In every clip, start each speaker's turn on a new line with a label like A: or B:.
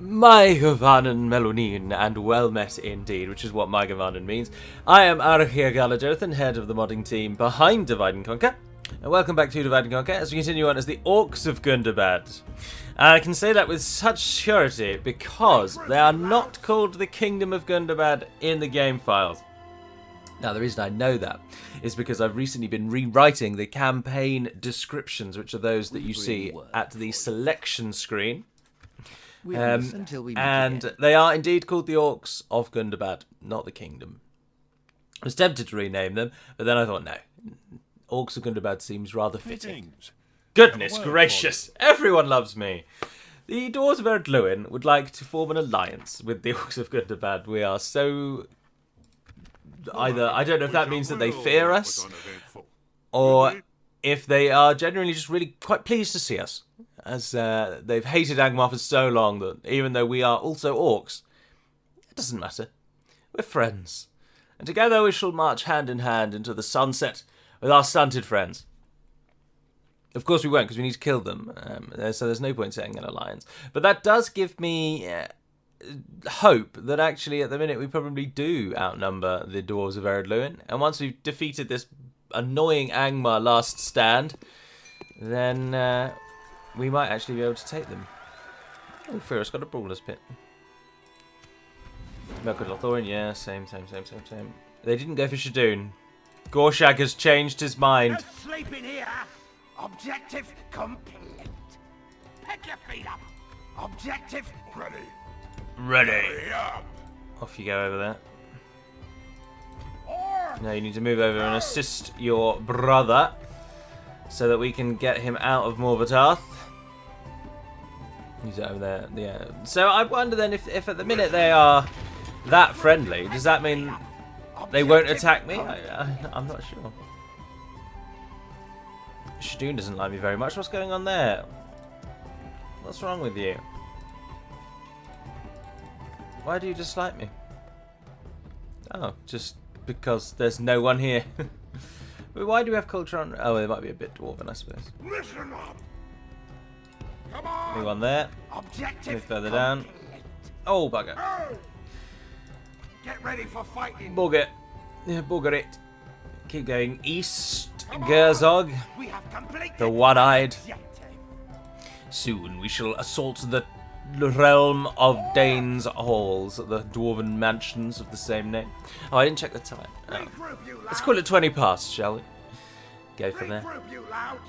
A: My Gavanen Melonin, and well met indeed, which is what my Gavanen means. I am Archir Galadurthan, head of the modding team behind Divide and Conquer, and welcome back to Divide and Conquer as we continue on as the Orcs of Gundabad. And I can say that with such surety because they are not called the Kingdom of Gundabad in the game files. Now, the reason I know that is because I've recently been rewriting the campaign descriptions, which are those that you see at the selection screen. And they are indeed called the Orcs of Gundabad, not the Kingdom. I was tempted to rename them, but then I thought, no, Orcs of Gundabad seems rather fitting. Goodness gracious, everyone loves me. The Dwarves of Erdluin would like to form an alliance with the Orcs of Gundabad. We are so... either, I don't know if that means that they fear us, or if they are genuinely just really quite pleased to see us. As they've hated Angmar for so long that even though we are also orcs, it doesn't matter. We're friends. And together we shall march hand in hand into the sunset with our stunted friends. Of course we won't, because we need to kill them. So there's no point setting an alliance. But that does give me hope that actually at the minute we probably do outnumber the Dwarves of Erdluin. And once we've defeated this annoying Angmar last stand, then... we might actually be able to take them. Oh, Furus got a Brawler's Pit. Melkor Lothorin, yeah, same. They didn't go for Shadoon. Gorshag has changed his mind.
B: Just sleeping here. Objective complete. Pick your feet up. Objective ready.
A: Ready. Off you go over there. Now you need to move over and assist your brother so that we can get him out of Morvatarth. He's over there, yeah. So I wonder then if at the minute they are that friendly, does that mean they won't attack me? I'm not sure. Shadoon doesn't like me very much. What's going on there? What's wrong with you? Why do you dislike me? Oh, just because there's no one here. But why do we have culture on? Oh, it might be a bit dwarven, I suppose.
B: Listen up. Come on.
A: Move on there.
B: Objective
A: Move further down. Oh, bugger.
B: Get ready for fighting.
A: Bugger. Yeah, bugger it. Keep going east, Gerzog.
B: We have completed
A: The one-eyed.
B: objective.
A: Soon we shall assault the realm of Dain's halls, the dwarven mansions of the same name. Oh, I didn't check the time. Oh.
B: Regroup, you
A: Let's
B: louts.
A: call it 20 past, shall we? Go from there.
B: Regroup, you louts.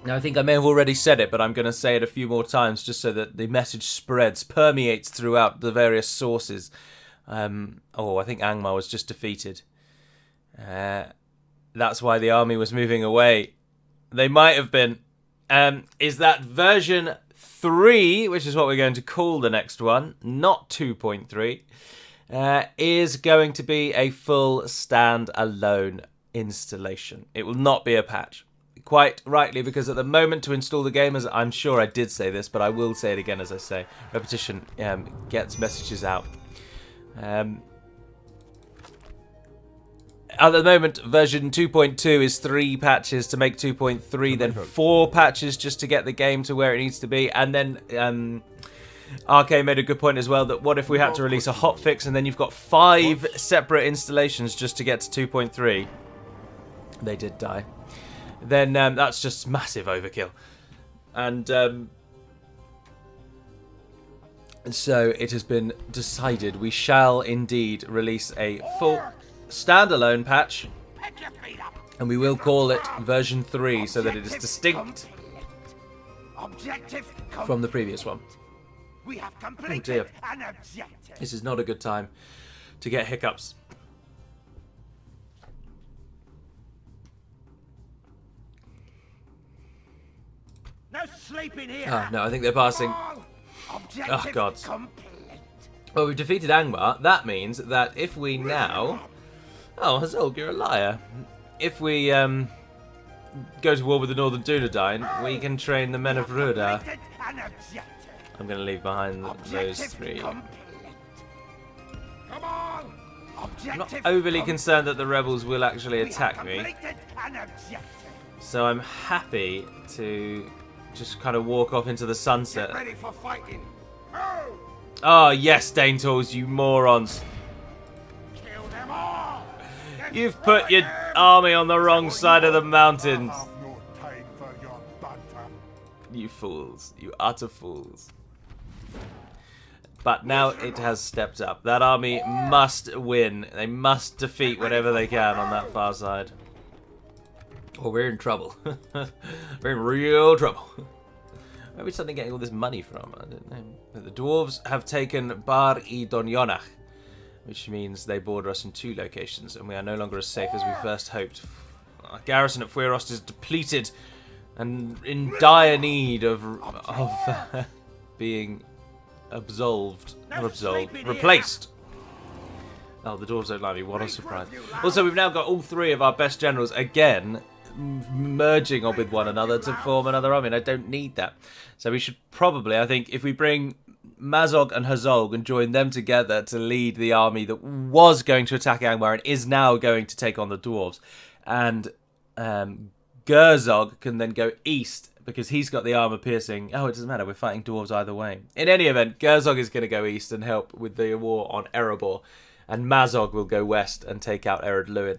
A: Now, I think I may have already said it, but I'm going to say it a few more times just so that the message spreads, permeates throughout the various sources. Oh, I think Angmar was just defeated. That's why the army was moving away. They might have been. Is that version 3, which is what we're going to call the next one, not 2.3, is going to be a full stand-alone installation. It will not be a patch. Quite rightly, because at the moment to install the game, as I'm sure I did say this, but I will say it again as I say, repetition gets messages out. At the moment, version 2.2 is 3 patches to make 2.3, then 4 patches just to get the game to where it needs to be, and then RK made a good point as well, that what if we had to release a hotfix and then you've got 5 separate installations just to get to 2.3? They did die. Then that's just massive overkill. And so it has been decided we shall indeed release a full standalone patch,
B: Pick your feet up.
A: and we will call it version 3 so that it is distinct
B: Objective
A: from the previous one.
B: We have completed
A: dear.
B: an objective.
A: This is not a good time to get hiccups.
B: No sleeping here.
A: Oh, no, I think they're passing.
B: Objective
A: Oh, God.
B: complete.
A: Well, we've defeated Angmar. That means that if we now... Oh, Hazolg, you're a liar. If we go to war with the Northern Dunedain, we can train the men of Ruda.
B: Completed an objective.
A: I'm going to leave behind those
B: Objective
A: 3.
B: complete. Come on.
A: I'm not
B: Objective
A: overly
B: complete.
A: concerned that the rebels will actually
B: We have
A: attack me.
B: completed an objective.
A: So I'm happy to just kind of walk off into the sunset.
B: Get ready for fighting.
A: Oh, yes, Dain tools, you morons.
B: Kill them all.
A: You've put your army on the wrong side of the mountains.
B: I have no time for your banter.
A: You fools. You utter fools. But now it has stepped up. That army must win. They must defeat whatever they can on that far side. Or we're in trouble. We're in real trouble. Where are we suddenly getting all this money from? I don't know. The dwarves have taken Bar I Donionach, which means they border us in 2 locations, and we are no longer as safe as we first hoped. Our garrison at Fuerost is depleted and in dire need of being replaced. Oh, the dwarves don't like me. What a surprise. Also, we've now got all 3 of our best generals again merging on with one another to form another army, and I don't need that. So we should probably, I think, if we bring Mazog and Hazog and join them together to lead the army that was going to attack Angmar and is now going to take on the dwarves, and Gerzog can then go east because he's got the armor piercing. Oh, it doesn't matter. We're fighting dwarves either way. In any event, Gerzog is going to go east and help with the war on Erebor, and Mazog will go west and take out Ered Luin.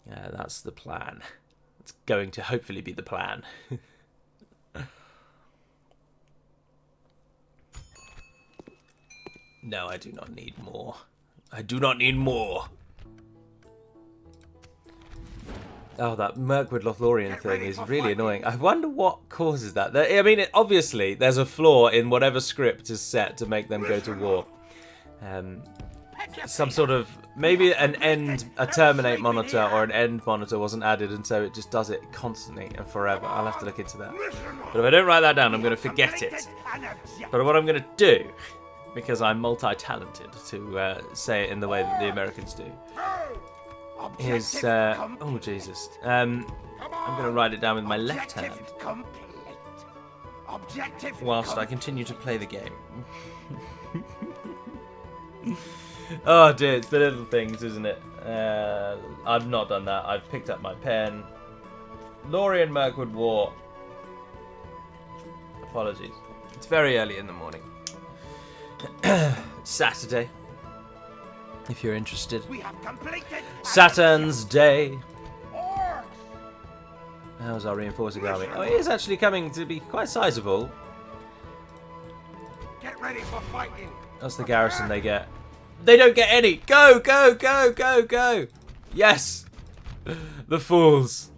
A: That's the plan. It's going to hopefully be the plan. No, I do not need more. I do not need more. Oh, that Mirkwood Lothlorien thing is really annoying. I wonder what causes that. I mean, obviously, there's a flaw in whatever script is set to make them go to war. Some sort of, maybe a terminate monitor or an end monitor wasn't added, and so it just does it constantly and forever. I'll have to look into that. But if I don't write that down, I'm going to forget it. But what I'm going to do, because I'm multi-talented to say it in the way that the Americans do, is, oh Jesus, I'm going to write it down with my left hand whilst I continue to play the game. Oh dear, it's the little things, isn't it? I've not done that. I've picked up my pen. Lorien Mirkwood War. Apologies. It's very early in the morning. Saturday, if you're interested.
B: We have completed
A: Saturn's Day. How's our reinforcing army? Oh, it is actually coming to be quite sizable.
B: Get ready for fighting.
A: That's the garrison they get. They don't get any. Go, go, go, go, go. Yes. The fools.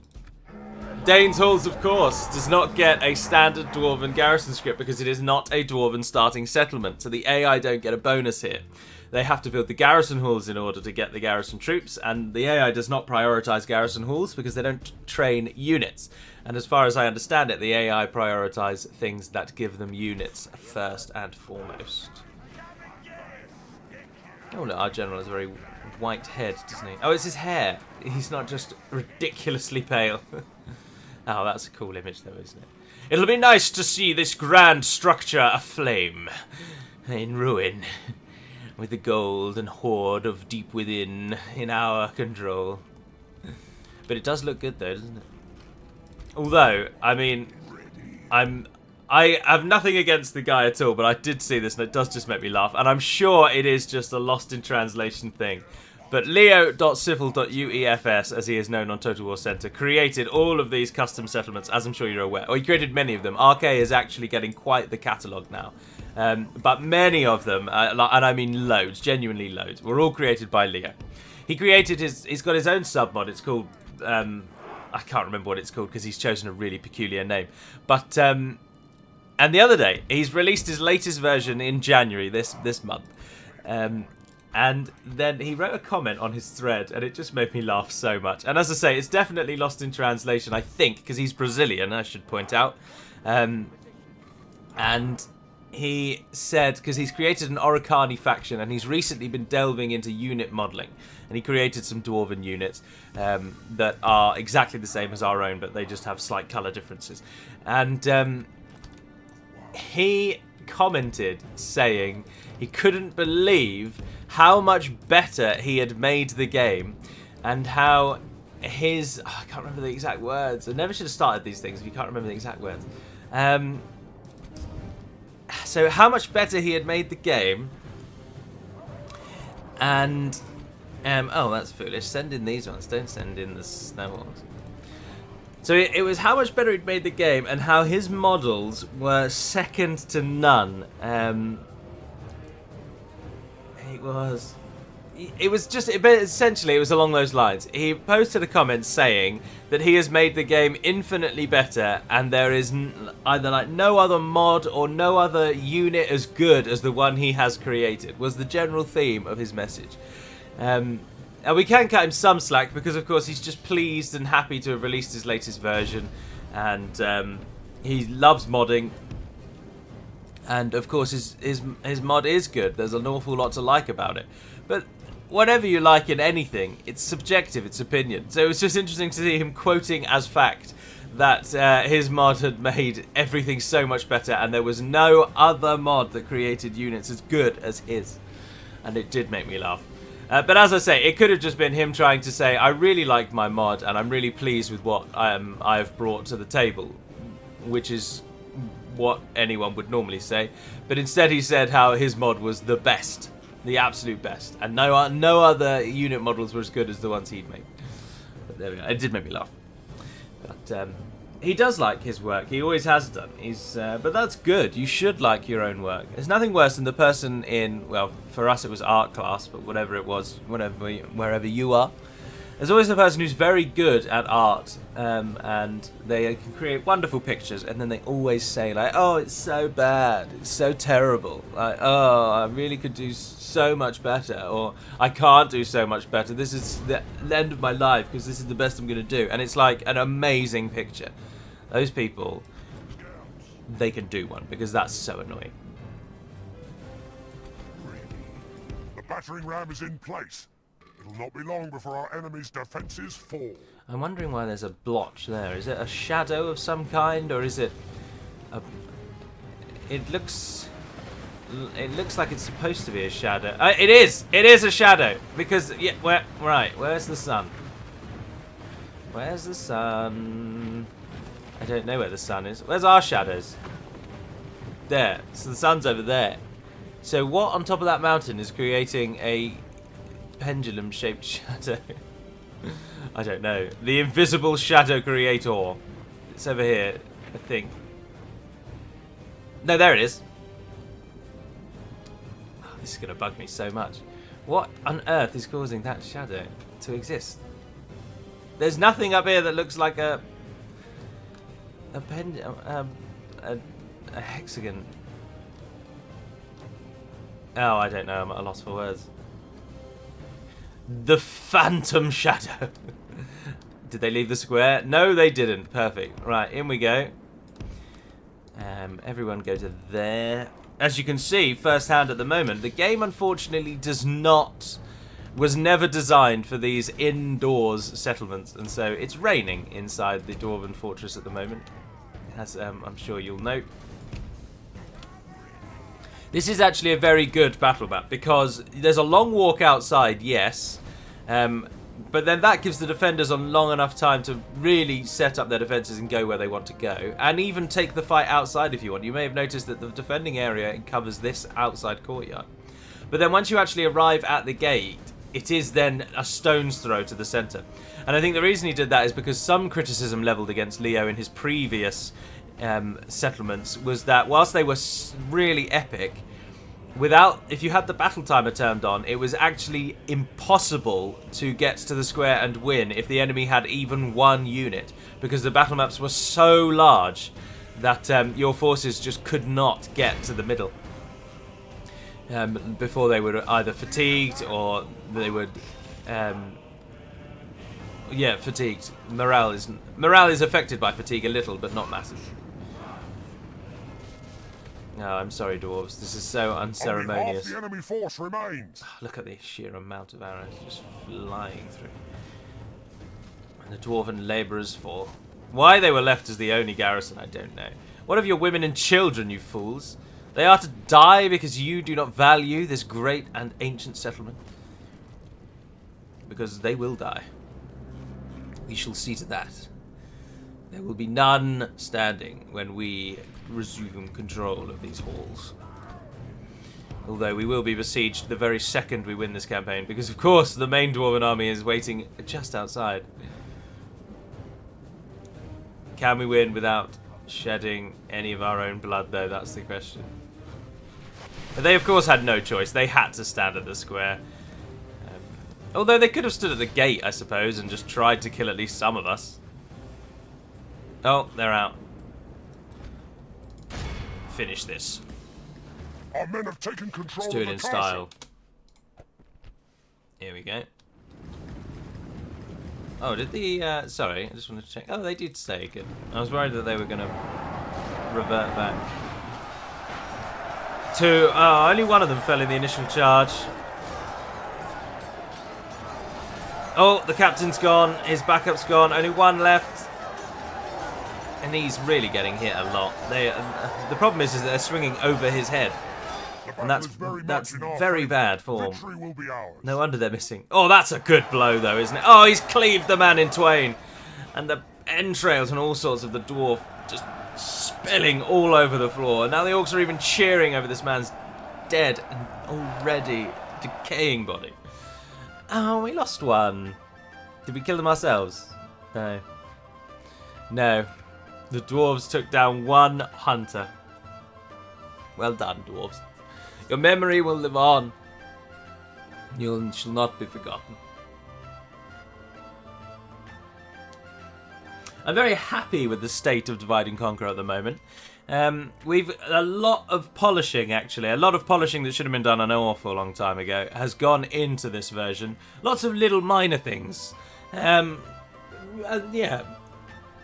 A: Dain's Halls, of course, does not get a standard Dwarven garrison script because it is not a Dwarven starting settlement. So the AI don't get a bonus here. They have to build the garrison halls in order to get the garrison troops, and the AI does not prioritize garrison halls because they don't train units. And as far as I understand it, the AI prioritize things that give them units first and foremost. Oh no, our general has a very white head, doesn't he? Oh, it's his hair. He's not just ridiculously pale. Oh, that's a cool image though, isn't it? It'll be nice to see this grand structure aflame, in ruin, with the gold and hoard of deep within in our control. But it does look good though, doesn't it? Although, I mean, I have nothing against the guy at all, but I did see this and it does just make me laugh. And I'm sure it is just a lost in translation thing. But Leo.civil.uefs, as he is known on Total War Center, created all of these custom settlements, as I'm sure you're aware. Or he created many of them. RK is actually getting quite the catalogue now. But many of them, and I mean loads, genuinely loads, were all created by Leo. He created he's got his own submod. It's called, I can't remember what it's called because he's chosen a really peculiar name. But, and the other day, he's released his latest version in January, this month. And then he wrote a comment on his thread, and it just made me laugh so much. And as I say, it's definitely lost in translation, I think, because he's Brazilian, I should point out. And he said, because he's created an Oricani faction, and he's recently been delving into unit modelling. And he created some Dwarven units that are exactly the same as our own, but they just have slight colour differences. And he commented saying he couldn't believe how much better he had made the game, and how his I can't remember the exact words. I never should have started these things if you can't remember the exact words. So how much better he had made the game. And oh, that's foolish. Send in these ones. Don't send in the snow ones. So it was how much better he'd made the game, and how his models were second to none. It was just, but essentially it was along those lines. He posted a comment saying that he has made the game infinitely better, and there is either like no other mod or no other unit as good as the one he has created, was the general theme of his message. And we can cut him some slack because, of course, he's just pleased and happy to have released his latest version, and he loves modding. And of course, his mod is good. There's an awful lot to like about it. But whatever you like in anything, it's subjective, it's opinion. So it was just interesting to see him quoting as fact that his mod had made everything so much better, and there was no other mod that created units as good as his. And it did make me laugh. But as I say, it could have just been him trying to say, I really like my mod, and I'm really pleased with what I've brought to the table, which is what anyone would normally say. But instead he said how his mod was the best, the absolute best, and no other unit models were as good as the ones he'd made. But there we go. It did make me laugh. But he does like his work. He always has done. But that's good. You should like your own work. There's nothing worse than the person in, well, for us it was art class, but whatever it was, wherever you are, there's always the person who's very good at art, and they can create wonderful pictures, and then they always say like, oh, it's so bad, it's so terrible, like, oh, I really could do so much better, or I can't do so much better, this is the end of my life because this is the best I'm going to do. And it's like an amazing picture. Those people, they can do one because that's so annoying.
C: The battering ram is in place. It'll not be long before our enemy's defenses fall.
A: I'm wondering why there's a blotch there. Is it a shadow of some kind, or is it a... It looks like it's supposed to be a shadow. It is a shadow, because yeah, where's the sun? Where's the sun? I don't know where the sun is. Where's our shadows? There. So the sun's over there. So what on top of that mountain is creating a pendulum-shaped shadow? I don't know. The invisible shadow creator. It's over here, I think. No, there it is. Oh, this is going to bug me so much. What on earth is causing that shadow to exist? There's nothing up here that looks like a hexagon. Oh, I don't know. I'm at a loss for words. The phantom shadow. Did they leave the square? No, they didn't. Perfect. Right, in we go. Everyone go to there. As you can see firsthand at the moment, the game unfortunately was never designed for these indoors settlements, and so it's raining inside the Dwarven fortress at the moment, as I'm sure you'll note. This is actually a very good battle map because there's a long walk outside, yes, but then that gives the defenders a long enough time to really set up their defences and go where they want to go, and even take the fight outside if you want. You may have noticed that the defending area covers this outside courtyard. But then once you actually arrive at the gate, it is then a stone's throw to the centre. And I think the reason he did that is because some criticism levelled against Leo in his previous settlements was that whilst they were really epic, if you had the battle timer turned on, it was actually impossible to get to the square and win if the enemy had even one unit, because the battle maps were so large that your forces just could not get to the middle before they were either fatigued or they would fatigued. Morale is affected by fatigue a little, but not massive. No, I'm sorry, dwarves. This is so unceremonious.
C: Only half the enemy force remains.
A: Look at the sheer amount of arrows just flying through. And the dwarven labourers fall. Why they were left as the only garrison, I don't know. What of your women and children, you fools? They are to die because you do not value this great and ancient settlement. Because they will die. We shall see to that. There will be none standing when we resume control of these halls. Although we will be besieged the very second we win this campaign, because of course the main Dwarven army is waiting just outside. Can we win without shedding any of our own blood, though? That's the question. But they, of course, had no choice. They had to stand at the square. Although they could have stood at the gate, I suppose, and just tried to kill at least some of us. Oh, they're out. Finish this.
C: Our men have taken control
A: Let's do it
C: of
A: in
C: the
A: style.
C: castle.
A: Here we go. Oh, did the... sorry, I just wanted to check. Oh, they did stay. Good. I was worried that they were going to revert back. To... only one of them fell in the initial charge. Oh, the captain's gone. His backup's gone. Only one left. And he's really getting hit a lot. They, the problem is that they're swinging over his head. And that's very bad form. No wonder they're missing. Oh, that's a good blow, though, isn't it? Oh, he's cleaved the man in twain. And the entrails and all sorts of the dwarf just spilling all over the floor. And now the orcs are even cheering over this man's dead and already decaying body. Oh, we lost one. Did we kill them ourselves? No. No. The dwarves took down one hunter. Well done, dwarves. Your memory will live on. You shall not be forgotten. I'm very happy with the state of Divide and Conquer at the moment. We've a lot of polishing, actually. A lot of polishing that should have been done an awful long time ago has gone into this version. Lots of little minor things. Yeah.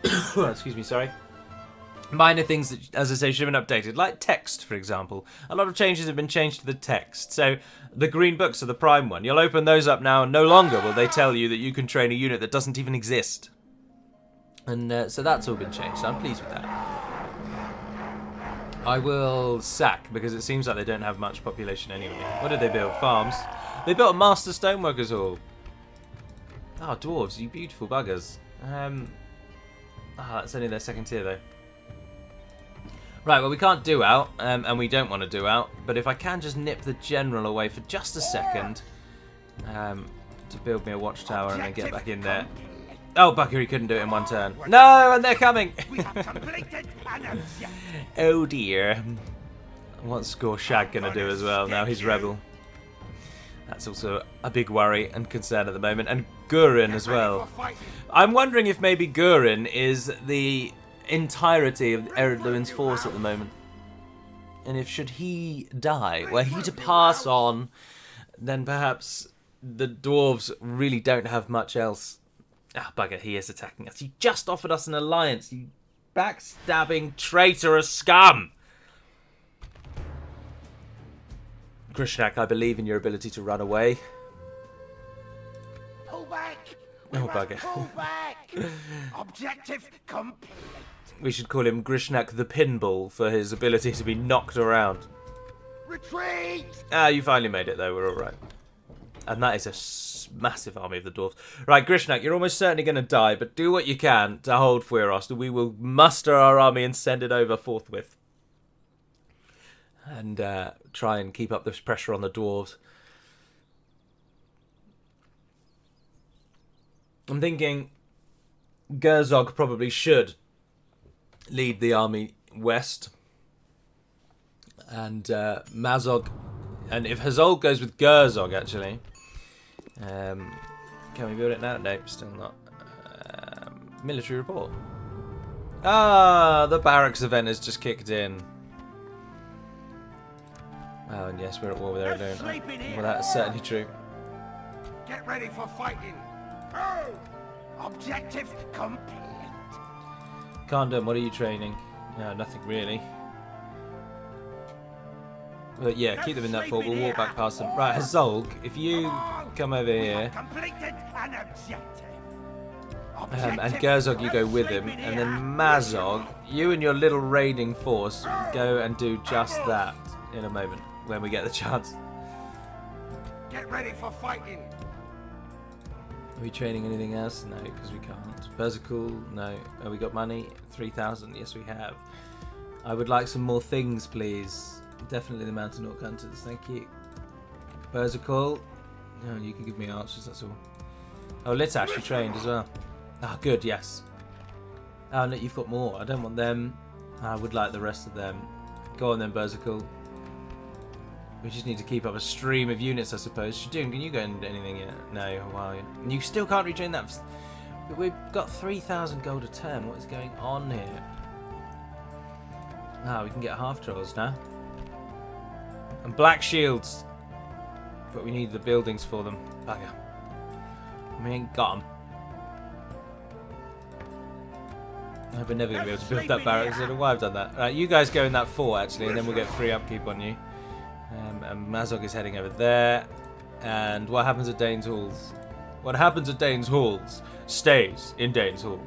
A: Excuse me, sorry. Minor things that, as I say, should have been updated, like text, for example. A lot of changes have been changed to the text. So the green books are the prime one. You'll open those up now, and no longer will they tell you that you can train a unit that doesn't even exist. And so that's all been changed, so I'm pleased with that. I will sack, because it seems like they don't have much population anyway. What did they build? Farms? They built a Master Stoneworkers Hall. Oh, dwarves, you beautiful buggers. That's only their second tier, though. Right, well, we can't do out, and we don't want to do out, but if I can just nip the general away for just a second to build me a watchtower and then get back in there. Oh, bugger, he couldn't do it in one turn. No, and they're coming! Oh, dear. What's Gorshag going to do as well? Now he's rebel. That's also a big worry and concern at the moment. And Gurin as well. I'm wondering if maybe Gurin is the entirety of Ered Luin's force at the moment. And if should he die, were he to pass on, then perhaps the dwarves really don't have much else. Ah, bugger, he is attacking us. He just offered us an alliance, you backstabbing, traitorous scum! Grishnak, I believe in your ability to run away.
B: Pull back!
A: Oh, bugger.
B: Pull back! Objective complete.
A: We should call him Grishnak the Pinball for his ability to be knocked around.
B: Retreat!
A: Ah, you finally made it, though. We're all right. And that is a massive army of the dwarves. Right, Grishnak, you're almost certainly going to die, but do what you can to hold Fuerost. We will muster our army and send it over forthwith. And try and keep up this pressure on the dwarves. I'm thinking Gerzog probably should lead the army west. And Mazog... And if Hazol goes with Gerzog, actually... can we build it now? No, still not. Military report. Ah, the barracks event has just kicked in. Oh, and yes, we're at war with Eredun. Well, that's certainly true.
B: Get ready for fighting. Oh! Objective complete.
A: Khazad-dum, what are you training? No, nothing really. But yeah, keep them in that fort. We'll walk back past them. Right, Hazolg, if you come over here.
B: Completed an objective.
A: And Gerzog, you go with him. And then Mazog, you and your little raiding force go and do just that in a moment when we get the chance.
B: Get ready for fighting.
A: Are we training anything else? No, because we can't. Berserkle? No. Oh, we got money? 3,000. Yes, we have. I would like some more things, please. Definitely the Mountain Orc Hunters. Thank you. Berserkle? Oh, you can give me archers, that's all. Oh, Lit's actually trained as well. Ah, good, yes. Oh, no, you've got more. I don't want them. I would like the rest of them. Go on then, Berserkle. We just need to keep up a stream of units, I suppose. Shadoon, can you go into anything yet? No, wow. You still can't retrain that. We've got 3,000 gold a turn. What is going on here? Ah, we can get half trolls now. And black shields. But we need the buildings for them. Bugger. We ain't got them. We're never going to be able to build that barracks. I don't know why I've done that. Right, you guys go in that fort, actually, and then we'll get free upkeep on you. And Mazog is heading over there. And what happens at Dain's Halls? What happens at Dain's Halls stays in Dain's Halls.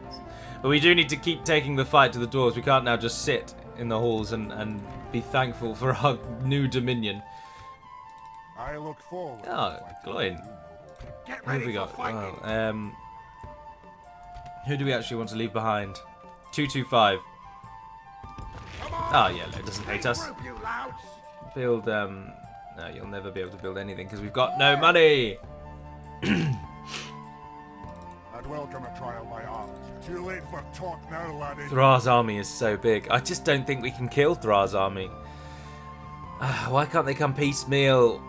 A: But we do need to keep taking the fight to the dwarves. We can't now just sit in the halls and be thankful for our new dominion.
C: I look forward.
A: Oh, Gloin. Who have we got? Well, who do we actually want to leave behind? 225. Oh, yeah, it doesn't hate us. Build, no, you'll never be able to build anything because we've got no money.
C: I'd welcome a trial by arms. Too late for talk now, laddie.
A: Thrar's army is so big. I just don't think we can kill Thrar's army. Why can't they come piecemeal?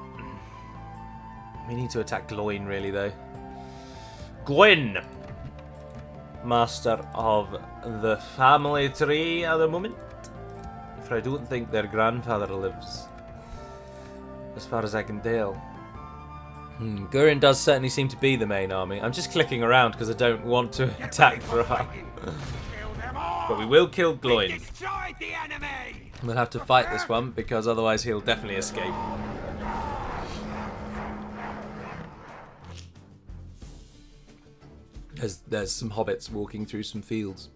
A: We need to attack Gloin, really, though. Gloin! Master of the family tree at the moment. For I don't think their grandfather lives. As far as I can tell. Gurren does certainly seem to be the main army. I'm just clicking around because I don't want to attack Thrar. But we will kill Gloin. We'll have to fight this one because otherwise he'll definitely escape. There's some hobbits walking through some fields.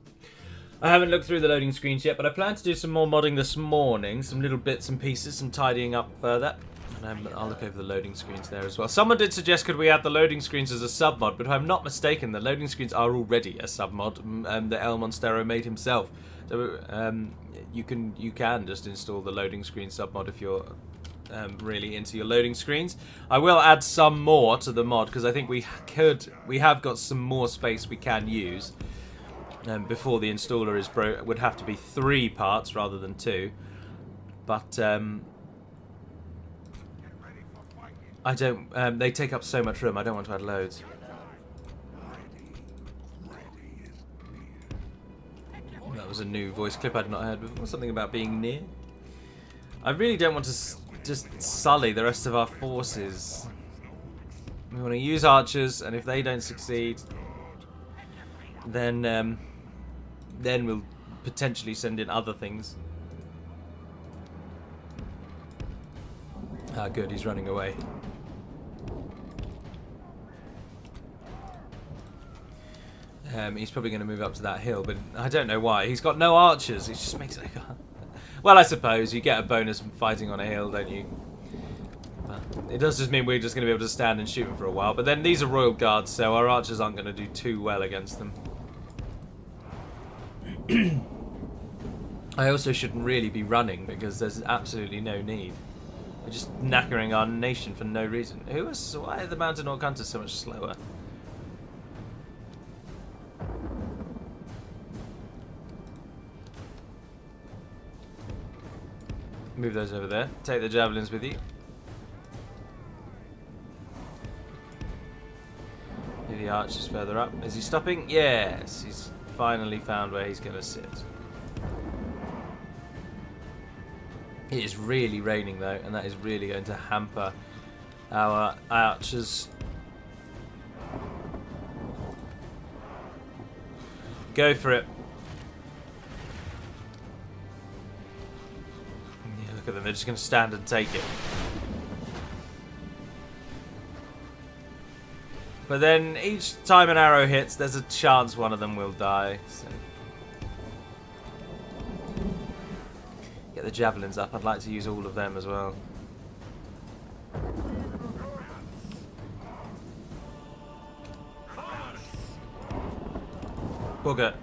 A: I haven't looked through the loading screens yet, but I plan to do some more modding this morning. Some little bits and pieces, some tidying up further. And I'll look over the loading screens there as well. Someone did suggest could we add the loading screens as a submod, but if I'm not mistaken, the loading screens are already a submod that El Monstero made himself. So you can just install the loading screen submod if you're really into your loading screens. I will add some more to the mod because I think we have got some more space we can use. Before the installer is broke, it would have to be 3 parts rather than 2. But I don't. They take up so much room. I don't want to add loads. That was a new voice clip I'd not heard before. Something about being near. I really don't want to just sully the rest of our forces. We want to use archers, and if they don't succeed, then we'll potentially send in other things. Ah, good, he's running away. He's probably going to move up to that hill, but I don't know why. He's got no archers. It just makes it like... Well, I suppose you get a bonus from fighting on a hill, don't you? But it does just mean we're just going to be able to stand and shoot him for a while. But then these are royal guards, so our archers aren't going to do too well against them. I also shouldn't really be running because there's absolutely no need. We're just knackering our nation for no reason. Why are the Mountain Orc Hunters so much slower? Move those over there. Take the javelins with you. The archers further up. Is he stopping? Yes, he's finally found where he's going to sit. It is really raining though, and that is really going to hamper our archers. Go for it. Yeah, look at them, they're just going to stand and take it. But then each time an arrow hits, there's a chance one of them will die. So. Get the javelins up. I'd like to use all of them as well. Bugger.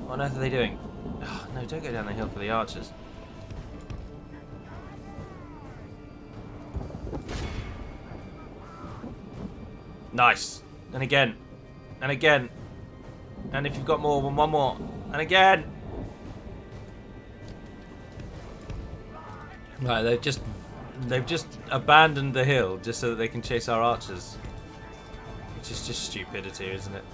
A: What on earth are they doing? Oh, no, don't go down the hill for the archers. Nice. And again. And again. And if you've got more, one more. And again. Right, they've just abandoned the hill just so that they can chase our archers. Which is just stupidity, isn't it?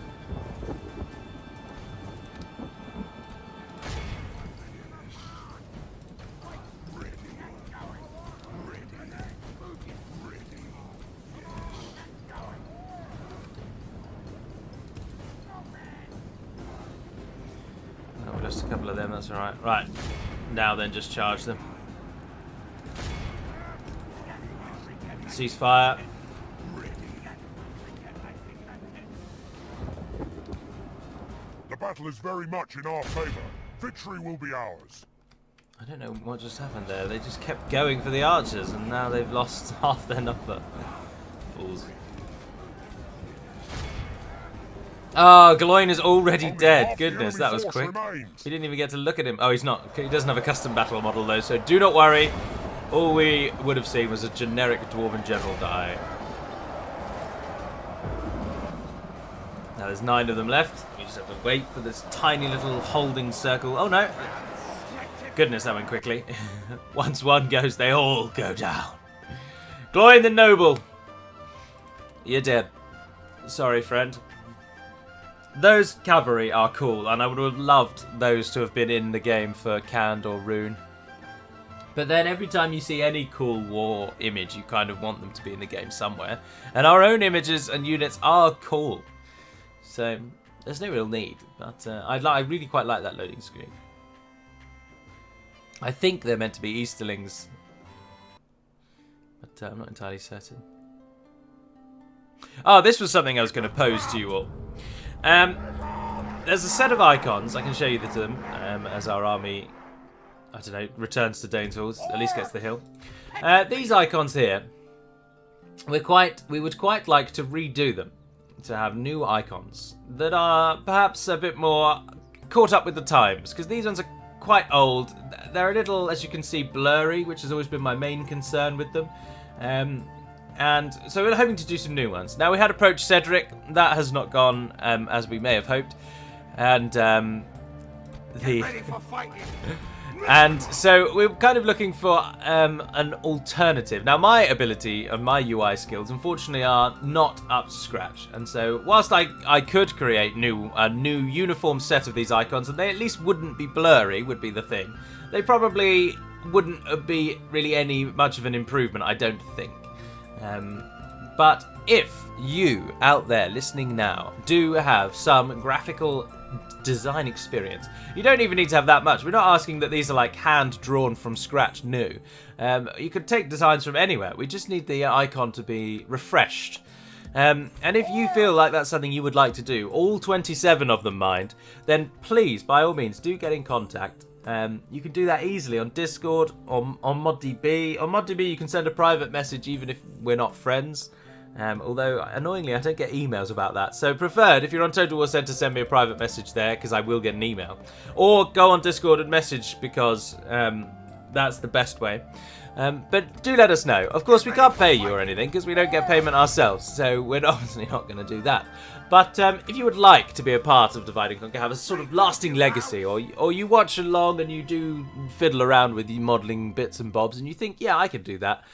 A: Oh, we lost a couple of them, that's alright. Right, now then just charge them. Ceasefire.
C: The battle is very much in our favour. Victory will be ours.
A: I don't know what just happened there. They just kept going for the archers, and now they've lost half their number. Fools. Oh, Galoin is already dead. Goodness, that was quick. He didn't even get to look at him. Oh, he's not. He doesn't have a custom battle model, though, so do not worry. All we would have seen was a generic Dwarven general die. Now there's 9 of them left. You just have to wait for this tiny little holding circle. Oh no! Goodness, that went quickly. Once one goes, they all go down. Gloin the Noble! You're dead. Sorry, friend. Those cavalry are cool, and I would have loved those to have been in the game for Canned or Rune. But then every time you see any cool war image, you kind of want them to be in the game somewhere. And our own images and units are cool. So there's no real need. But I really quite like that loading screen. I think they're meant to be Easterlings. But I'm not entirely certain. Oh, this was something I was going to pose to you all. There's a set of icons. I can show you them as our army... I don't know, returns to Dain's halls, at least gets the hill. These icons here, we would quite like to redo them, to have new icons that are perhaps a bit more caught up with the times, because these ones are quite old. They're a little, as you can see, blurry, which has always been my main concern with them. And so we're hoping to do some new ones. Now, we had approached Cedric. That has not gone as we may have hoped. And And so we're kind of looking for an alternative. Now, my ability and my UI skills, unfortunately, are not up to scratch. And so, whilst I could create a new uniform set of these icons, and they at least wouldn't be blurry, would be the thing. They probably wouldn't be really much of an improvement, I don't think. But if you out there listening now do have some graphical design experience, you don't even need to have that much. We're not asking that these are like hand drawn from scratch new. You could take designs from anywhere. We just need the icon to be refreshed. And if you feel like that's something you would like to do, all 27 of them mind, then please, by all means, do get in contact. You can do that easily on Discord, on Mod DB. On Mod DB, you can send a private message even if we're not friends. Although, annoyingly, I don't get emails about that. So, preferred, if you're on Total War Center, send me a private message there, because I will get an email. Or go on Discord and message, because that's the best way. But do let us know. Of course, we can't pay you or anything, because we don't get payment ourselves. So, we're obviously not going to do that. But if you would like to be a part of Divide and Conquer, have a sort of lasting legacy, or you watch along and you do fiddle around with the modelling bits and bobs, and you think, yeah, I can do that,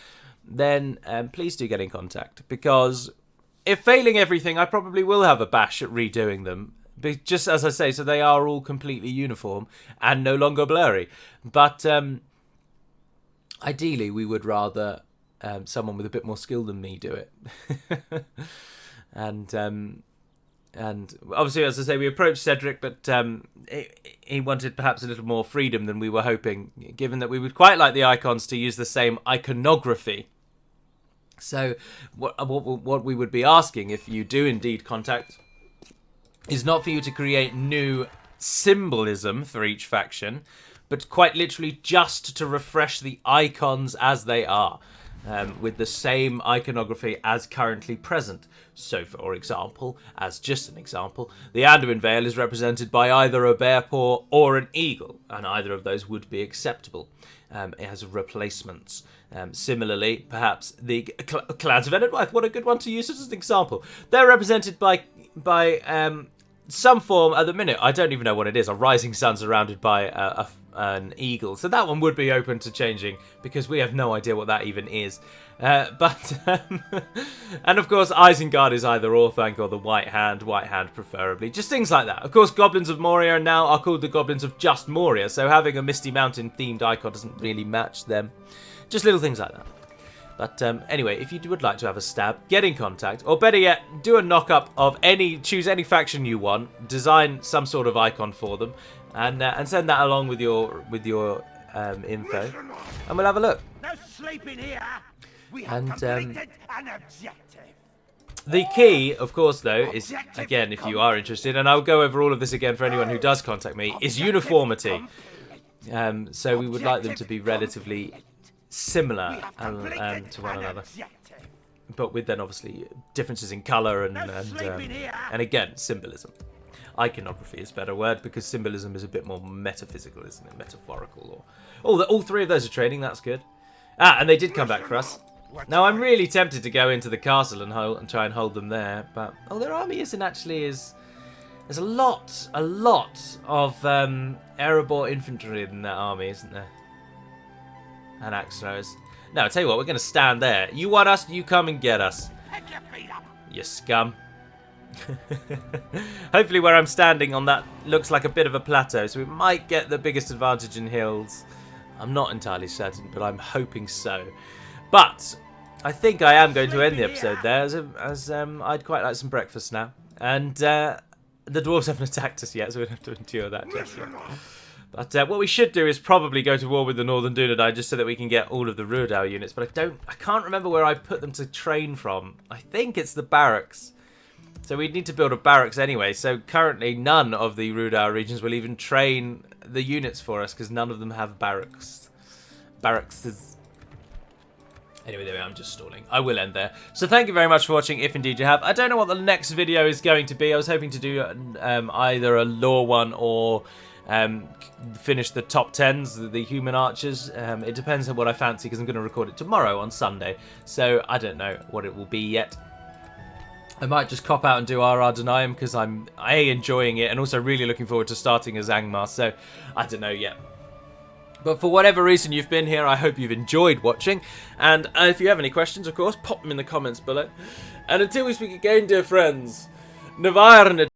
A: then please do get in contact, because if failing everything, I probably will have a bash at redoing them, just as I say, so they are all completely uniform and no longer blurry. But ideally, we would rather someone with a bit more skill than me do it. And obviously, as I say, we approached Cedric, but he wanted perhaps a little more freedom than we were hoping, given that we would quite like the icons to use the same iconography. So what we would be asking, if you do indeed contact, is not for you to create new symbolism for each faction, but quite literally just to refresh the icons as they are. with the same iconography as currently present. So, for example, as just an example, the Anduin Vale is represented by either a bear paw or an eagle, and either of those would be acceptable as replacements. Similarly, perhaps the clans of Enidwaith, what a good one to use as an example. They're represented by some form at the minute. I don't even know what it is. A rising sun surrounded by an eagle. So that one would be open to changing because we have no idea what that even is. And of course, Isengard is either Orthanc or the White Hand preferably. Just things like that. Of course, Goblins of Moria now are called the Goblins of just Moria. So having a Misty Mountain themed icon doesn't really match them. Just little things like that. But anyway, if you would like to have a stab, get in contact, or better yet, do a knock-up of choose any faction you want, design some sort of icon for them, and send that along with your info, and we'll have a look.
B: No sleeping here. We have
A: And
B: completed an objective.
A: the key, of course, though, is, again, if you are interested, and I'll go over all of this again for anyone who does contact me, is uniformity. So we would like them to be relatively similar to one another, but with then obviously differences in colour and again symbolism. Iconography is a better word because symbolism is a bit more metaphysical, isn't it? Metaphorical. Or all three of those are trading. That's good. And they did come back for us. Now I'm really tempted to go into the castle and try and hold them there, but their army isn't actually as. There's a lot of Erebor infantry in that army, isn't there? And axe throwers. No, I'll tell you what, we're going to stand there. You want us, you come and get us. You scum. Hopefully where I'm standing on that looks like a bit of a plateau, so we might get the biggest advantage in hills. I'm not entirely certain, but I'm hoping so. But I think I am going to end the episode there, as I'd quite like some breakfast now. And the dwarves haven't attacked us yet, so we don't have to endure that just yet. But what we should do is probably go to war with the Northern Dunedain just so that we can get all of the Ruidar units. But I can't remember where I put them to train from. I think it's the barracks. So we'd need to build a barracks anyway. So currently none of the Ruidar regions will even train the units for us because none of them have barracks. Barracks. Anyway, there we are. I'm just stalling. I will end there. So thank you very much for watching, if indeed you have. I don't know what the next video is going to be. I was hoping to do either a lore one or finish the top 10s, the human archers. It depends on what I fancy because I'm going to record it tomorrow on Sunday. So I don't know what it will be yet. I might just cop out and do RR Denying because I'm enjoying it and also really looking forward to starting as Angmar. So I don't know yet. But for whatever reason you've been here, I hope you've enjoyed watching. And if you have any questions, of course, pop them in the comments below. And until we speak again, dear friends, Navarne.